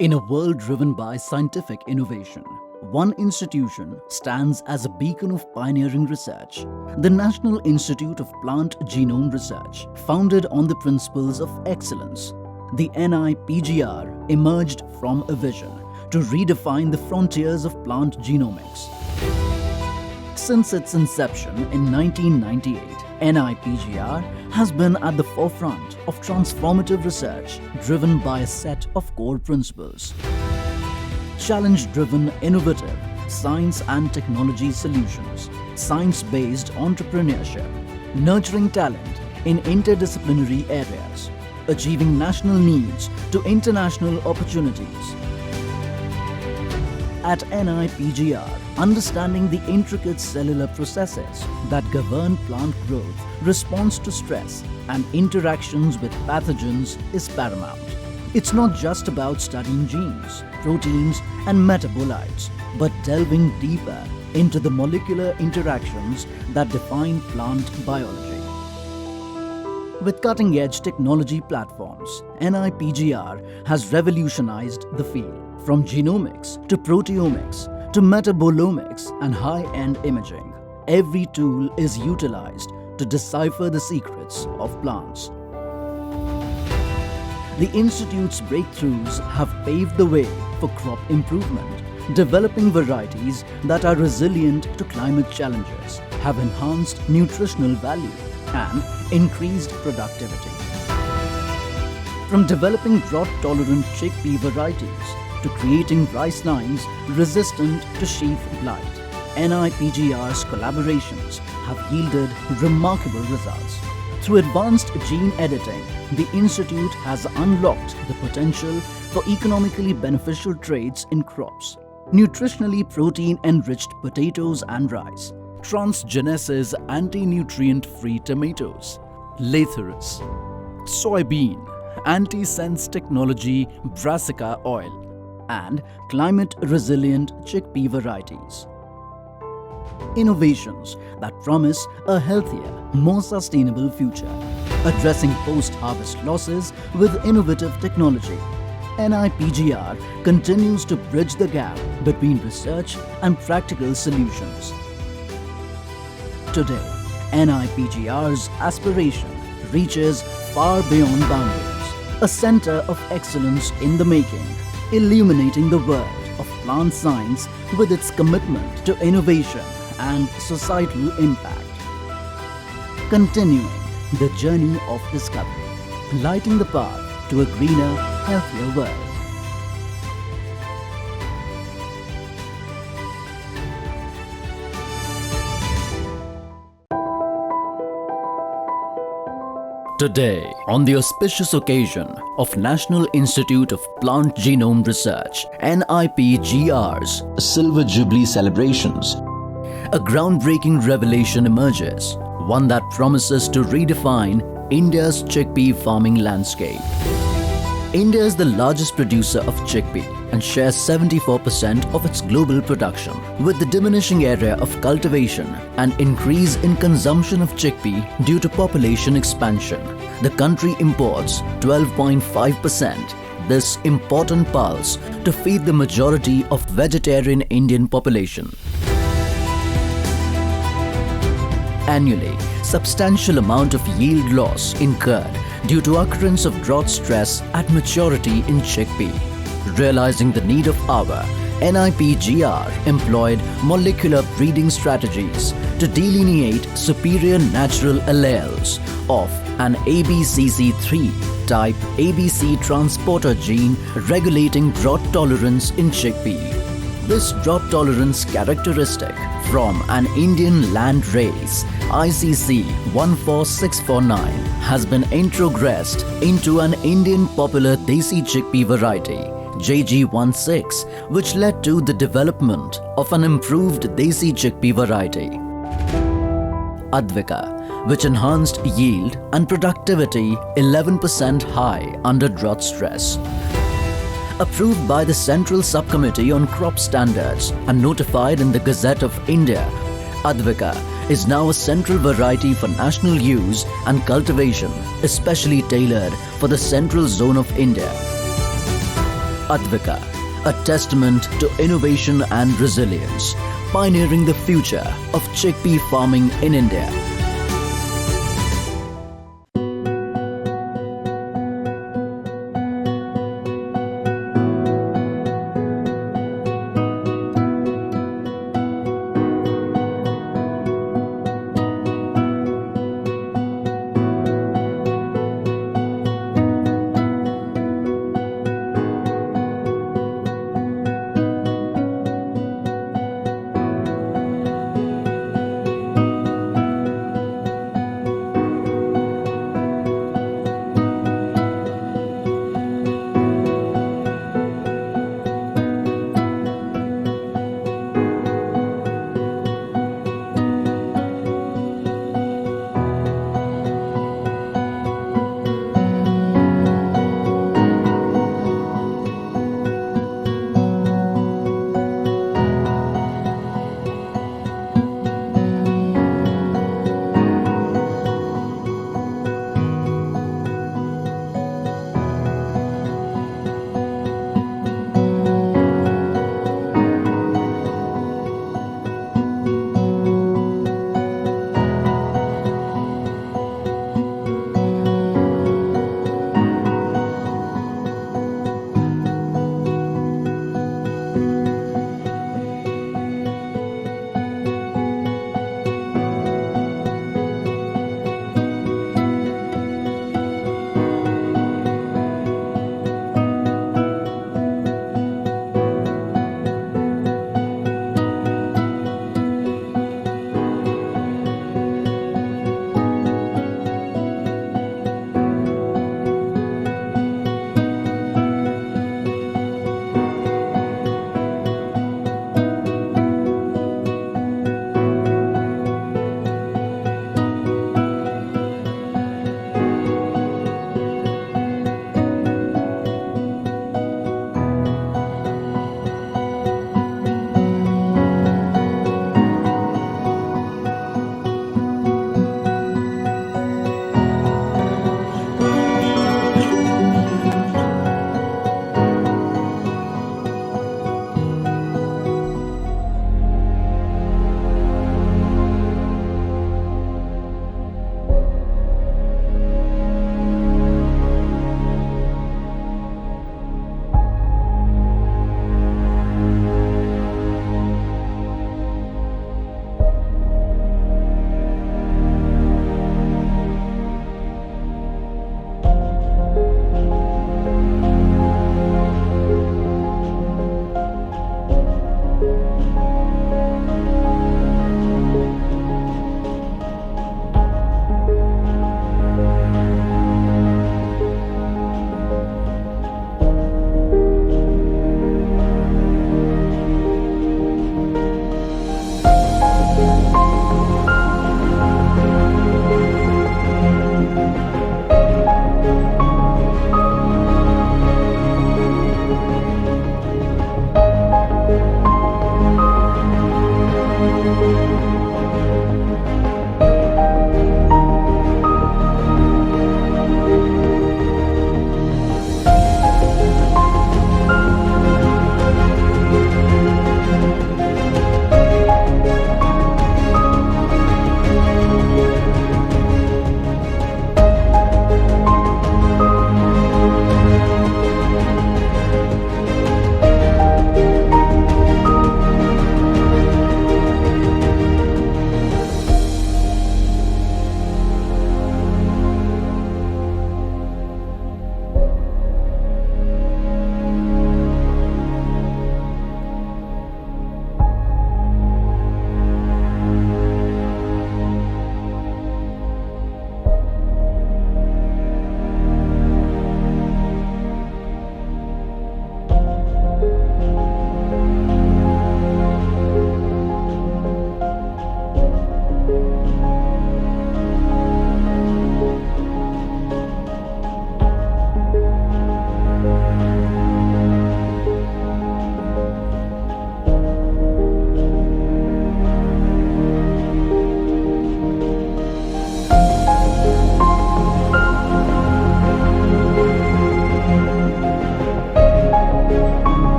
In a world driven by scientific innovation, one institution stands as a beacon of pioneering research. The National Institute of Plant Genome Research, founded on the principles of excellence. The NIPGR emerged from a vision to redefine the frontiers of plant genomics. Since its inception in 1998, NIPGR has been at the forefront of transformative research driven by a set of core principles. Challenge-driven, innovative science and technology solutions, science-based entrepreneurship, nurturing talent in interdisciplinary areas, achieving national needs to international opportunities. At NIPGR, understanding the intricate cellular processes that govern plant growth, response to stress, and interactions with pathogens is paramount. It's not just about studying genes, proteins, and metabolites, but delving deeper into the molecular interactions that define plant biology. With cutting-edge technology platforms, NIPGR has revolutionized the field, from genomics to proteomics to metabolomics and high-end imaging. Every tool is utilized to decipher the secrets of plants. The Institute's breakthroughs have paved the way for crop improvement, developing varieties that are resilient to climate challenges, have enhanced nutritional value, and increased productivity. From developing drought-tolerant chickpea varieties to creating rice lines resistant to sheath blight, NIPGR's collaborations have yielded remarkable results. Through advanced gene editing, the Institute has unlocked the potential for economically beneficial traits in crops, nutritionally protein-enriched potatoes and rice, transgenesis anti-nutrient-free tomatoes, Lathyrus, soybean, anti-sense technology brassica oil, and climate-resilient chickpea varieties. Innovations that promise a healthier, more sustainable future, addressing post-harvest losses with innovative technology. NIPGR continues to bridge the gap between research and practical solutions. Today, NIPGR's aspiration reaches far beyond boundaries, a center of excellence in the making, illuminating the world of plant science with its commitment to innovation and societal impact. Continuing the journey of discovery, lighting the path to a greener, healthier world. Today, on the auspicious occasion of National Institute of Plant Genome Research, NIPGR's Silver Jubilee celebrations, a groundbreaking revelation emerges, one that promises to redefine India's chickpea farming landscape. India is the largest producer of chickpea and shares 74% of its global production. With the diminishing area of cultivation and increase in consumption of chickpea due to population expansion, the country imports 12.5%, this important pulse to feed the majority of vegetarian Indian population. Annually, substantial amount of yield loss incurred due to occurrence of drought stress at maturity in chickpea. Realizing the need of hour, NIPGR employed molecular breeding strategies to delineate superior natural alleles of an ABCC3 type ABC transporter gene regulating drought tolerance in chickpea. This drought tolerance characteristic from an Indian land race ICC 14649 has been introgressed into an Indian popular Desi chickpea variety JG16, which led to the development of an improved Desi chickpea variety Advika, which enhanced yield and productivity 11% high under drought stress. Approved by the Central Subcommittee on Crop Standards and notified in the Gazette of India, Advika is now a central variety for national use and cultivation, especially tailored for the central zone of India. Advika, a testament to innovation and resilience, pioneering the future of chickpea farming in India.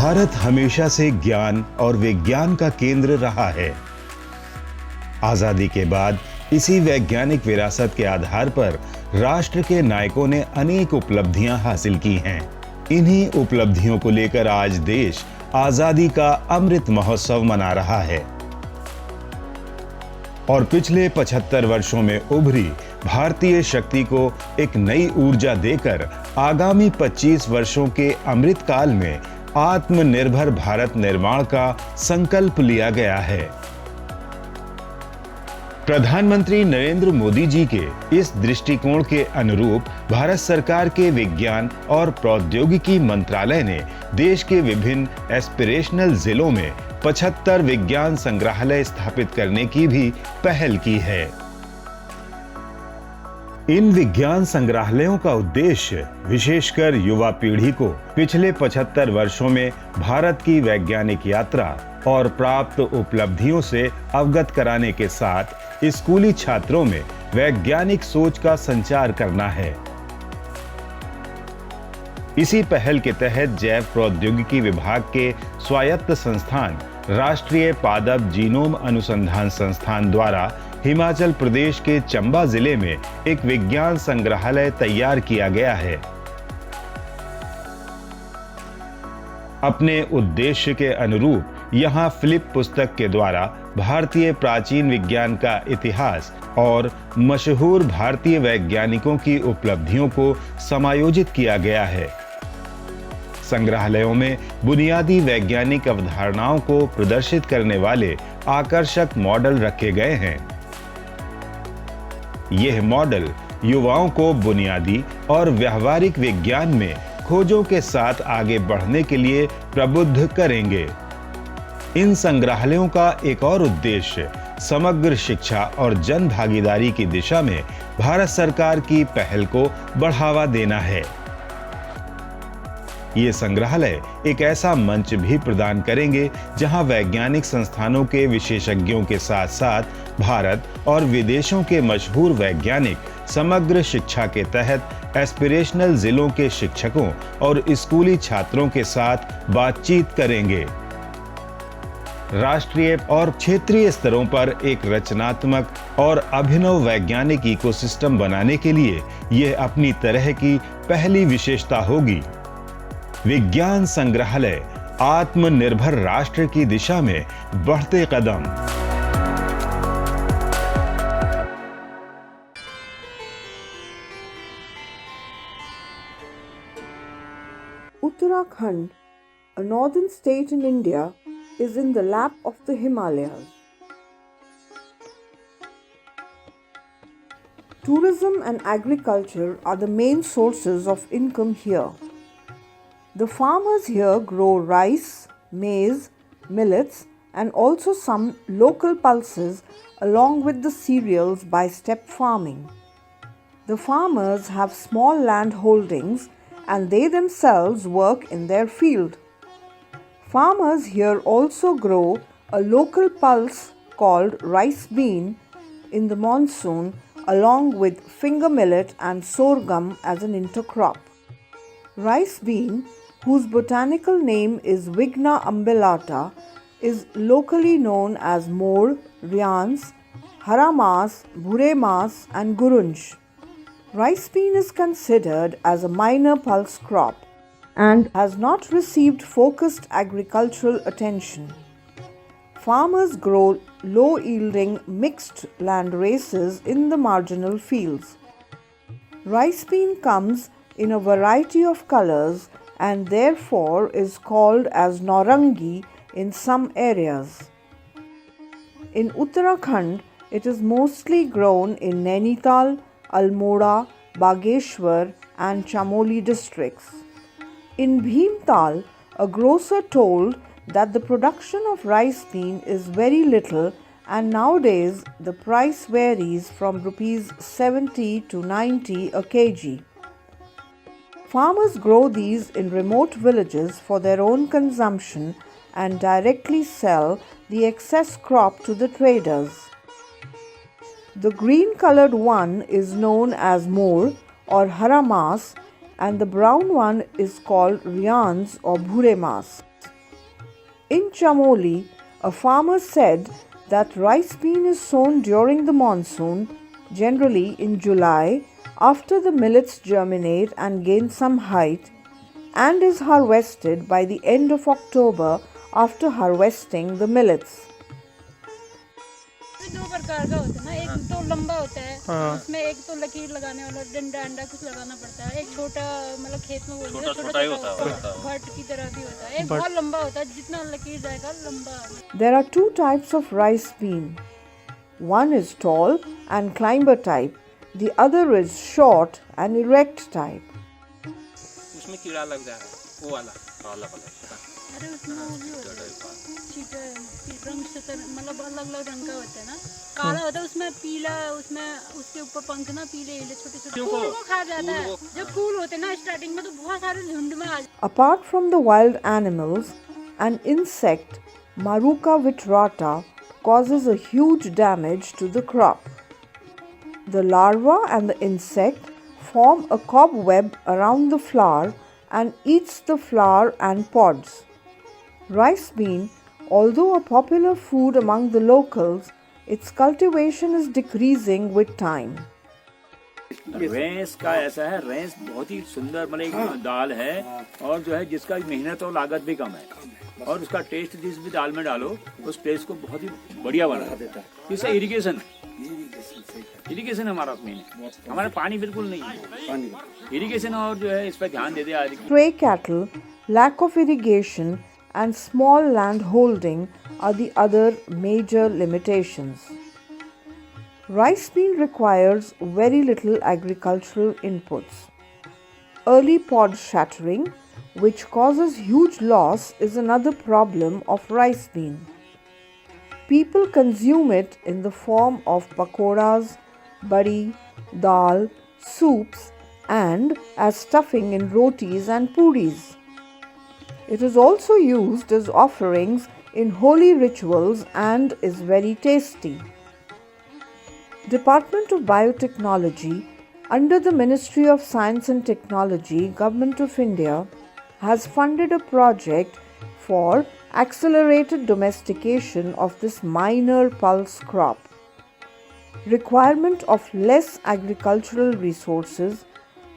Bharat हमेशा से ज्ञान और विज्ञान का केंद्र रहा है। आजादी के बाद इसी वैज्ञानिक विरासत के आधार पर राष्ट्र के नायकों ने अनेक उपलब्धियां हासिल की हैं। इन्हीं उपलब्धियों को लेकर आज देश आजादी का अमृत महोत्सव मना रहा है और पिछले 75 वर्षों में उभरी भारतीय शक्ति को एक नई ऊर्जा देकर आगामी 25 वर्षों के अमृत काल में आत्मनिर्भर भारत निर्माण का संकल्प लिया गया है। प्रधानमंत्री नरेंद्र मोदी जी के इस दृष्टिकोण के अनुरूप भारत सरकार के विज्ञान और प्रौद्योगिकी मंत्रालय ने देश के विभिन्न एस्पिरेशनल जिलों में 75 विज्ञान संग्रहालय स्थापित करने की भी पहल की है। इन विज्ञान संग्रहालयों का उद्देश्य विशेषकर युवा पीढ़ी को पिछले 75 वर्षों में भारत की वैज्ञानिक यात्रा और प्राप्त उपलब्धियों से अवगत कराने के साथ स्कूली छात्रों में वैज्ञानिक सोच का संचार करना है। इसी पहल के तहत जैव प्रौद्योगिकी विभाग के स्वायत्त संस्थान राष्ट्रीय पादप जीनोम अनुसंधान संस्थान द्वारा हिमाचल प्रदेश के चंबा जिले में एक विज्ञान संग्रहालय तैयार किया गया है। अपने उद्देश्य के अनुरूप यहाँ फिलिप पुस्तक के द्वारा भारतीय प्राचीन विज्ञान का इतिहास और मशहूर भारतीय वैज्ञानिकों की उपलब्धियों को समायोजित किया गया है। संग्रहालयों में बुनियादी वैज्ञानिक अवधारणाओं को प्रदर्शित करने वाले आकर्षक मॉडल रखे गए हैं। यह मॉडल युवाओं को बुनियादी और व्यावहारिक विज्ञान में खोजों के साथ आगे बढ़ने के लिए प्रबुद्ध करेंगे। इन संग्रहालयों का एक और उद्देश्य समग्र शिक्षा और जन भागीदारी की दिशा में भारत सरकार की पहल को बढ़ावा देना है। ये संग्रहालय एक ऐसा मंच भी प्रदान करेंगे जहां वैज्ञानिक संस्थानों के विशेषज्ञों के साथ साथ भारत और विदेशों के मशहूर वैज्ञानिक समग्र शिक्षा के तहत एस्पिरेशनल जिलों के शिक्षकों और स्कूली छात्रों के साथ बातचीत करेंगे। राष्ट्रीय और क्षेत्रीय स्तरों पर एक रचनात्मक और अभिनव वैज्ञानिक इकोसिस्टम बनाने के लिए यह अपनी तरह की पहली विशेषता होगी। विज्ञान संग्रहालय आत्मनिर्भर राष्ट्र की दिशा में बढ़ते कदम। Uttarakhand, a northern state in India, is in the lap of the Himalayas. Tourism and agriculture are the main sources of income here. The farmers here grow rice, maize, millets, and also some local pulses along with the cereals by step farming. The farmers have small land holdings and they themselves work in their field. Farmers here also grow a local pulse called rice bean in the monsoon along with finger millet and sorghum as an intercrop. Rice bean, whose botanical name is Vigna umbellata, is locally known as Mor, Rians, Haramas, Bhuremas and Gurunj. Rice bean is considered as a minor pulse crop and has not received focused agricultural attention. Farmers grow low-yielding mixed land races in the marginal fields. Rice bean comes in a variety of colors and therefore is called as Naurangi in some areas. In Uttarakhand, it is mostly grown in Nainital, Almora, Bageshwar and Chamoli districts. In Bhimtal, a grocer told that the production of rice bean is very little and nowadays the price varies from rupees 70 to 90 a kg. Farmers grow these in remote villages for their own consumption and directly sell the excess crop to the traders. The green-colored one is known as Mor or Haramas and the brown one is called Rians or Bhuremas. In Chamoli, a farmer said that rice bean is sown during the monsoon, generally in July, after the millets germinate and gain some height, and is harvested by the end of October after harvesting the millets. दो प्रकार का होता है ना, एक तो लंबा होता है, उसमें एक तो लकीर लगाने वाला डंडा अंडा कुछ लगाना पड़ता है, एक छोटा मतलब खेत में बोलते हैं छोटा ही होता है, भट की तरह भी होता है, एक बहुत लंबा होता है, जितना लकीर जाएगा लंबा. There are two types of rice bean. One is tall and climber type, the other is short and erect type. उसमें कीड़ा लग जाएगा, वो वाला काला वाला. अरे उसमें वो भी होता है, चीटा रंग से मतलब अलग अलग रंग का होता है ना, काला होता है उसमें पीला, उसमें उसके ऊपर पंख ना पीले छोटे छोटे फूल को खा जाता है. जब फूल होते हैं ना स्टार्टिंग में तो बहुत सारे झुंड में आ. Apart from the wild animals, an insect, Maruca vitrata, causes a huge damage to the crop. The larva and the insect form a cobweb around the flower and eats the flower and pods. Rice bean, although a popular food among the locals, its cultivation is decreasing with time. Reigns का ऐसा है, Reigns बहुत ही सुंदर मतलब एक दाल है और जो है जिसका मेहनत और लागत भी कम है और उसका टेस्ट जिस भी दाल में डालो उस टेस्ट को बहुत ही बढ़िया बना देता है. इससे इरिगेशन हमारा मेन है, हमारा पानी बिल्कुल नहीं है, इरिगेशन और जो है इस पर ध्यान दे दे. Stray cattle, lack of irrigation and small land holding are the other major limitations. Rice bean requires very little agricultural inputs. Early pod shattering, which causes huge loss, is another problem of rice bean. People consume it in the form of pakoras, bari, dal, soups, and as stuffing in rotis and puris. It is also used as offerings in holy rituals and is very tasty. Department of Biotechnology, under the Ministry of Science and Technology, Government of India, has funded a project for accelerated domestication of this minor pulse crop. Requirement of less agricultural resources,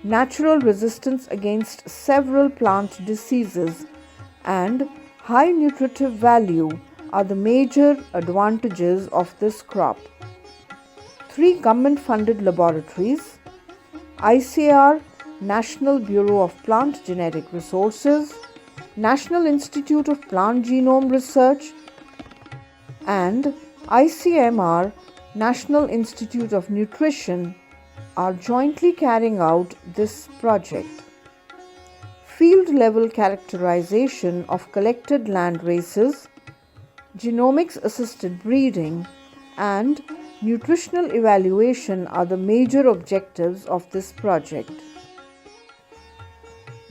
natural resistance against several plant diseases, and high nutritive value are the major advantages of this crop. 3 government-funded laboratories, ICAR, National Bureau of Plant Genetic Resources, National Institute of Plant Genome Research, and ICMR, National Institute of Nutrition, are jointly carrying out this project. Field-level characterization of collected land races, genomics-assisted breeding, and nutritional evaluation are the major objectives of this project.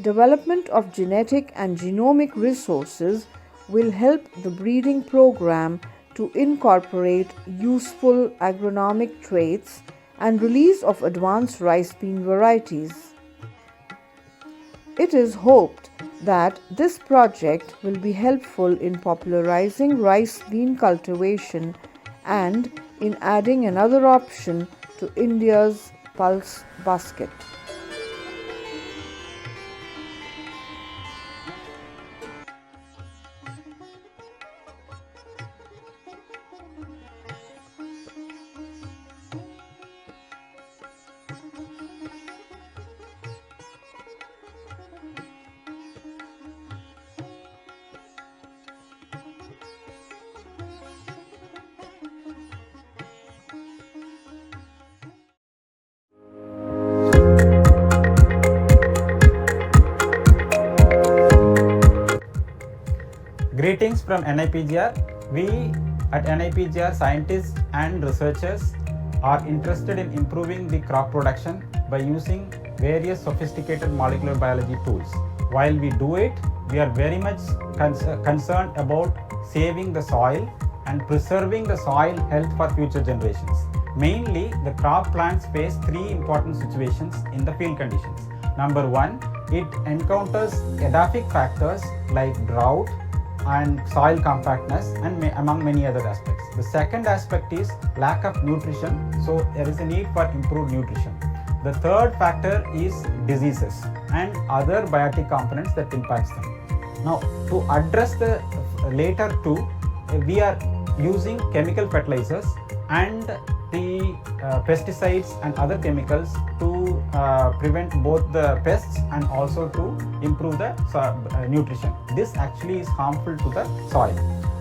Development of genetic and genomic resources will help the breeding program to incorporate useful agronomic traits and release of advanced rice bean varieties. It is hoped that this project will be helpful in popularizing rice bean cultivation and in adding another option to India's pulse basket. Greetings from NIPGR. We at NIPGR scientists and researchers are interested in improving the crop production by using various sophisticated molecular biology tools. While we do it, we are very much concerned about saving the soil and preserving the soil health for future generations. Mainly, the crop plants face 3 important situations in the field conditions. Number 1, it encounters edaphic factors like drought, and soil compactness and among many other aspects. The second aspect is lack of nutrition, so there is a need for improved nutrition. The third factor is diseases and other biotic components that impacts them. Now, to address the later two, we are using chemical fertilizers and the pesticides and other chemicals to prevent both the pests and also to improve the nutrition. This actually is harmful to the soil.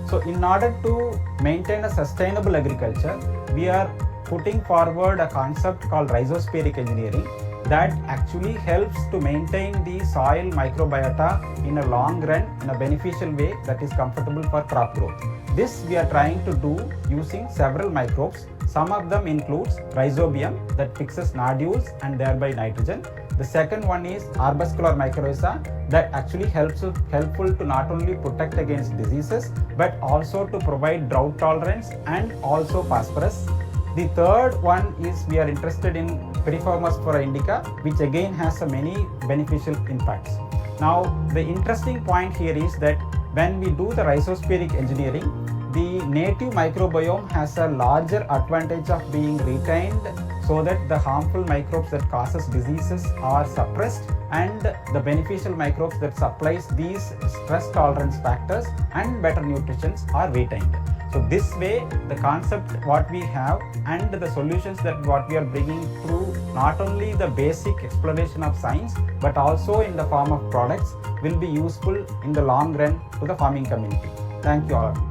So in order to maintain a sustainable agriculture, we are putting forward a concept called rhizospheric engineering that actually helps to maintain the soil microbiota in a long run in a beneficial way that is comfortable for crop growth. This we are trying to do using several microbes. Some of them includes rhizobium that fixes nodules and thereby nitrogen. The second one is arbuscular mycorrhiza that actually helpful to not only protect against diseases but also to provide drought tolerance and also phosphorus. The third one is we are interested in Piriformis flora indica, which again has many beneficial impacts. Now the interesting point here is that when we do the rhizospheric engineering, the native microbiome has a larger advantage of being retained so that the harmful microbes that causes diseases are suppressed and the beneficial microbes that supplies these stress tolerance factors and better nutrition are retained. So this way the concept what we have and the solutions that what we are bringing through not only the basic exploration of science but also in the form of products will be useful in the long run to the farming community. Thank you all.